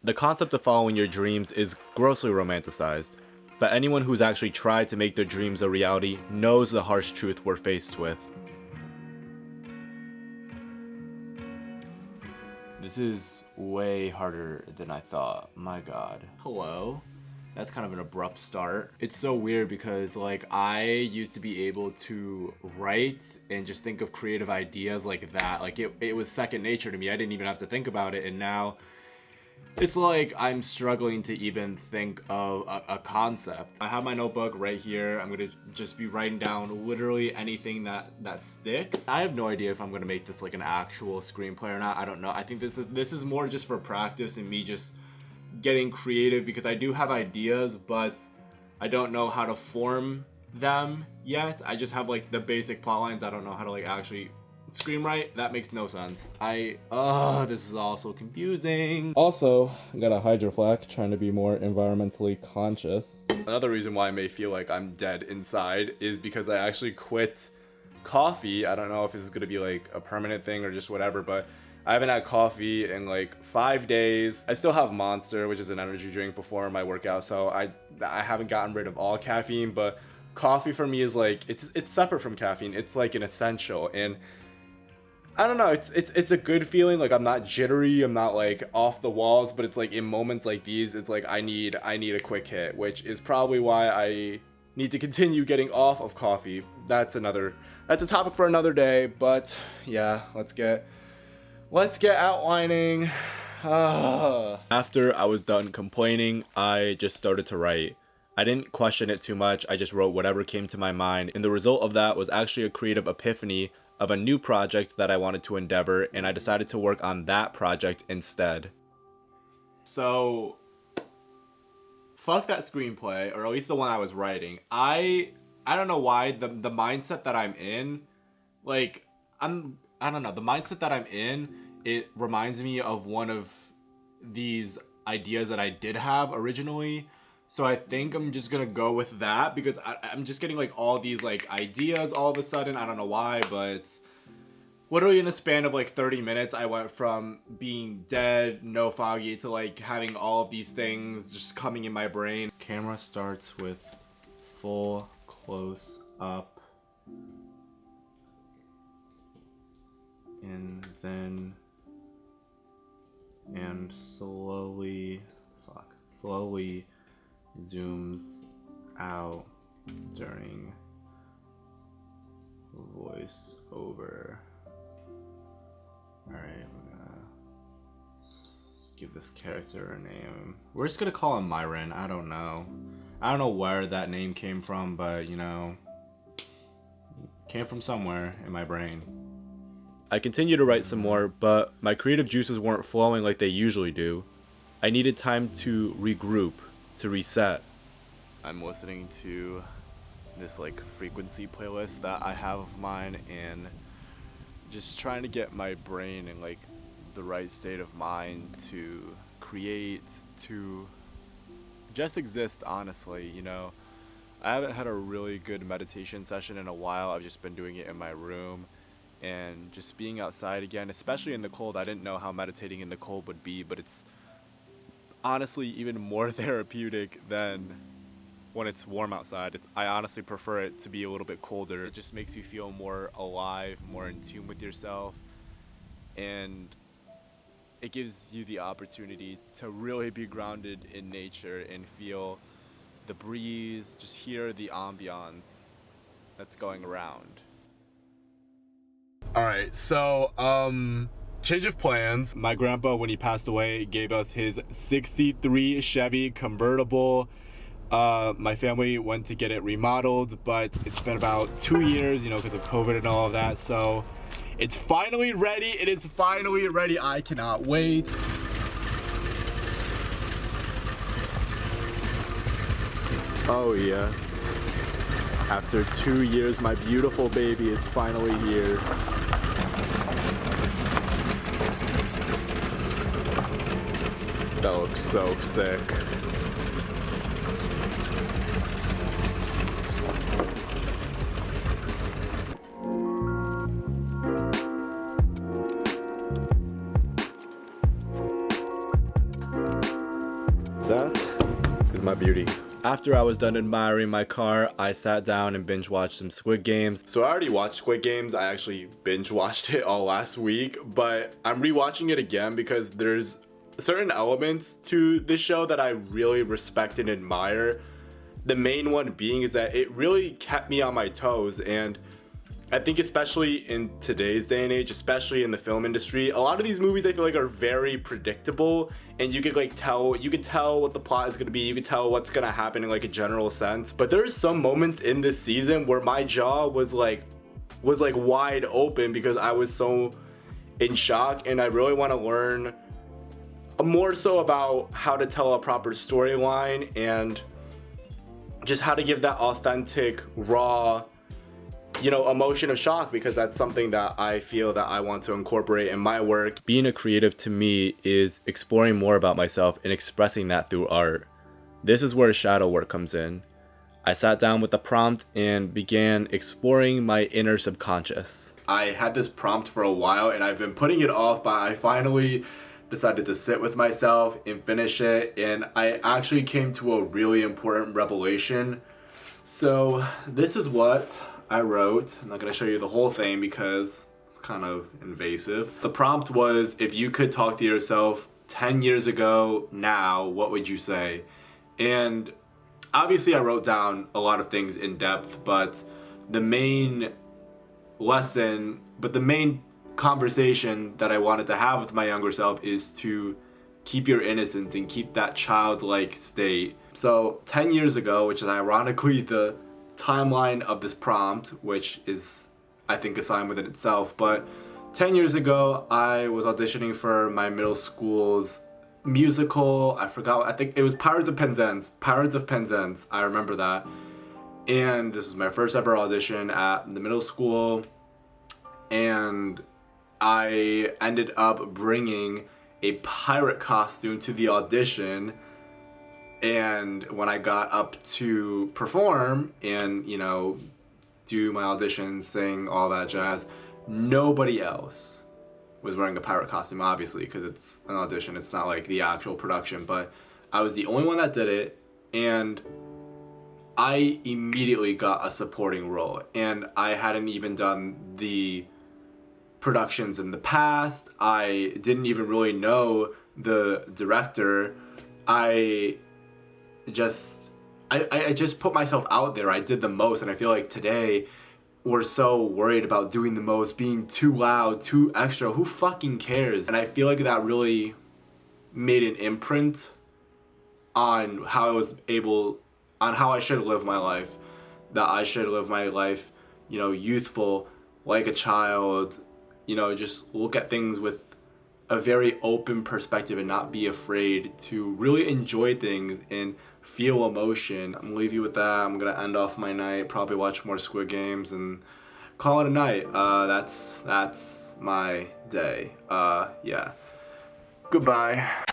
The concept of following your dreams is grossly romanticized, but anyone who's actually tried to make their dreams a reality knows the harsh truth we're faced with. This is way harder than I thought. My god. Hello. That's kind of an abrupt start. It's so weird because like I used to be able to write and just think of creative ideas like that. Like it was second nature to me. I didn't even have to think about it, and now it's like I'm struggling to even think of a concept. I have my notebook right here. I'm gonna just be writing down literally anything that sticks. I have no idea if I'm gonna make this like an actual screenplay or not. I don't know. I think this is more just for practice and me just getting creative, because I do have ideas, but I don't know how to form them yet. I just have like the basic plot lines. I don't know how to like actually screenwrite. That makes no sense. This is all so confusing. Also, I got a hydroflac, trying to be more environmentally conscious. Another reason why I may feel like I'm dead inside is because I actually quit coffee. I don't know if this is gonna be like a permanent thing or just whatever, but I haven't had coffee in like 5 days. I still have Monster, which is an energy drink, before my workout, so I haven't gotten rid of all caffeine, but coffee for me is like, it's separate from caffeine. It's like an essential, and I don't know, it's a good feeling. Like I'm not jittery, I'm not like off the walls, but it's like in moments like these, it's like I need a quick hit, which is probably why I need to continue getting off of coffee. That's a topic for another day, but yeah, let's get outlining. After I was done complaining, I just started to write. I didn't question it too much, I just wrote whatever came to my mind, and the result of that was actually a creative epiphany of a new project that I wanted to endeavor, and I decided to work on that project instead. So, fuck that screenplay, or at least the one I was writing. I don't know why, the mindset that I'm in, like, I don't know, the mindset that I'm in, it reminds me of one of these ideas that I did have originally. So I think I'm just gonna go with that, because I'm just getting like all these like ideas all of a sudden. I don't know why, but literally in the span of like 30 minutes, I went from being dead, no foggy, to like having all of these things just coming in my brain. Camera starts with full close up, and then slowly zooms out during voice over. Alright, I'm gonna give this character a name. We're just gonna call him Myron. I don't know where that name came from, but you know, came from somewhere in my brain. I continued to write some more, but my creative juices weren't flowing like they usually do. I needed time to regroup, to reset. I'm listening to this like frequency playlist that I have of mine, and just trying to get my brain in like the right state of mind to create, to just exist, honestly. You know, I haven't had a really good meditation session in a while. I've just been doing it in my room, and just being outside again, especially in the cold. I didn't know how meditating in the cold would be, but it's honestly even more therapeutic than when it's warm outside. I honestly prefer it to be a little bit colder. It just makes you feel more alive, more in tune with yourself, and it gives you the opportunity to really be grounded in nature and feel the breeze, just hear the ambiance that's going around. Alright, so, change of plans. My grandpa, when he passed away, gave us his 63 Chevy convertible. My family went to get it remodeled, but it's been about 2 years, you know, because of COVID and all of that. So it's finally ready. It is finally ready. I cannot wait. Oh yes. After 2 years, my beautiful baby is finally here. That looks so sick. That is my beauty. After I was done admiring my car, I sat down and binge watched some Squid Games. So I already watched Squid Games. I actually binge watched it all last week, but I'm rewatching it again because there's certain elements to this show that I really respect and admire. The main one being is that it really kept me on my toes, and I think especially in today's day and age, especially in the film industry, a lot of these movies I feel like are very predictable, and you could tell what the plot is gonna be, you could tell what's gonna happen in like a general sense. But there's some moments in this season where my jaw was like wide open because I was so in shock, and I really want to learn more so about how to tell a proper storyline and just how to give that authentic, raw, emotion of shock, because that's something that I feel that I want to incorporate in my work. Being a creative to me is exploring more about myself and expressing that through art. This is where shadow work comes in. I sat down with the prompt and began exploring my inner subconscious. I had this prompt for a while and I've been putting it off, but I finally decided to sit with myself and finish it, and I actually came to a really important revelation. So this is what I wrote. I'm not going to show you the whole thing because it's kind of invasive. The prompt was, if you could talk to yourself 10 years ago now, what would you say? And obviously I wrote down a lot of things in depth, but the main conversation that I wanted to have with my younger self is to keep your innocence and keep that childlike state. So 10 years ago, which is ironically the timeline of this prompt, which is, I think, a sign within itself, but 10 years ago, I was auditioning for my middle school's musical. I think it was Pirates of Penzance. I remember that. And this was my first ever audition at the middle school. And I ended up bringing a pirate costume to the audition. And when I got up to perform and, do my audition, sing, all that jazz, nobody else was wearing a pirate costume, obviously, because it's an audition. It's not like the actual production, but I was the only one that did it, and I immediately got a supporting role. And I hadn't even done the productions in the past. I didn't even really know the director. I just put myself out there. I did the most, and I feel like today we're so worried about doing the most, being too loud, too extra. Who fucking cares? And I feel like that really made an imprint on how I should live my life. That I should live my life, youthful, like a child, just look at things with a very open perspective and not be afraid to really enjoy things and feel emotion. I'm gonna leave you with that. I'm gonna end off my night, probably watch more Squid Games and call it a night. That's my day. Yeah. Goodbye.